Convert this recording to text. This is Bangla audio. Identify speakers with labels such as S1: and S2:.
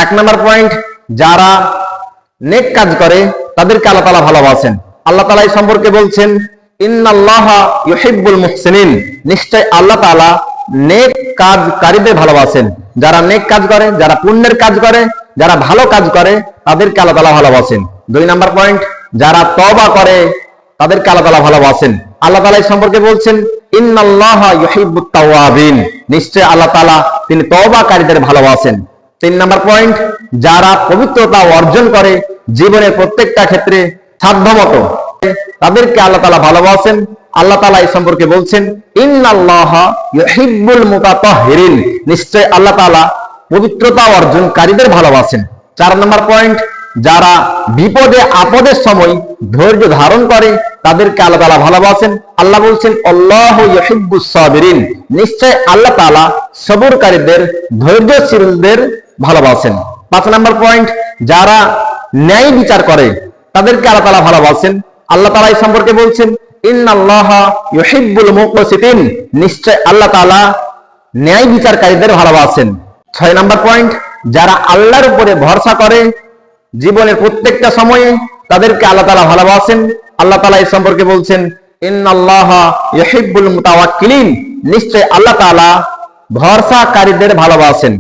S1: এক নম্বর পয়েন্ট, যারা নেক কাজ করে তাদেরকে আল্লাহ তাআলা ভালোবাসেন। আল্লাহ তাআলা এই সম্পর্কে বলছেন, ইন্নাল্লাহা ইউহিব্বুল মুহসিনিন, নিশ্চয় আল্লাহ তাআলা নেক কাজকারীদের ভালোবাসেন। যারা নেক কাজ করে, যারা পুণ্যের কাজ করে, যারা ভালো কাজ করে, তাদেরকে আল্লাহ তাআলা ভালোবাসেন। দুই নম্বর পয়েন্ট, যারা তওবা করে তাদেরকে আল্লাহ তাআলা ভালোবাসেন। আল্লাহ তাআলা এই সম্পর্কে বলছেন, ইন্নাল্লাহা ইউহিব্বুত তাওয়াবিন, নিশ্চয় আল্লাহ তাআলা তিনি তওবাকারীদের ভালোবাসেন। তিন নম্বর পয়েন্ট, যারা পবিত্রতা অর্জন করে জীবনের প্রত্যেকটা ক্ষেত্রে সাধ্যমতো, তাদেরকে আল্লাহ তাআলা ভালোবাসেন। আল্লাহ তাআলা এই সম্পর্কে বলছেন, ইন্নাল্লাহা ইউহিব্বুল মুতাতাহহিরিন, নিশ্চয় আল্লাহ তাআলা পবিত্রতা অর্জনকারীদের ভালোবাসেন। চার নম্বর পয়েন্ট, যারা বিপদে আপদের সময় ধৈর্য ধারণ করে তাদেরকে আল্লাহ তাআলা ভালোবাসেন। আল্লাহ বলছেন, আল্লাহু ইউহিব্বুস সাবিরিন, নিশ্চয় আল্লাহ তাআলা সবরকারীদের, ধৈর্যশীলদের ভালোবাসেন। পাঁচ নম্বর পয়েন্ট, যারা ন্যায় বিচার করে তাদেরকে আল্লাহ তাআলা ভালোবাসেন। আল্লাহ তাআলা এই সম্পর্কে বলছেন, ইন্নাল্লাহা ইউহিব্বুল মুকসিতিন, নিশ্চয় আল্লাহ তাআলা ন্যায় বিচারকারীদের ভালোবাসেন। ছয় নম্বর পয়েন্ট, যারা আল্লাহর উপরে ভরসা করে জীবনের প্রত্যেকটা সময়ে তাদেরকে আল্লাহ তাআলা ভালোবাসেন। আল্লাহ তাআলা এই সম্পর্কে বলছেন, ইন্নাল্লাহা ইউহিব্বুল মুতাওয়াক্কিলিন, নিশ্চয় আল্লাহ তাআলা ভরসাকারীদের ভালোবাসেন।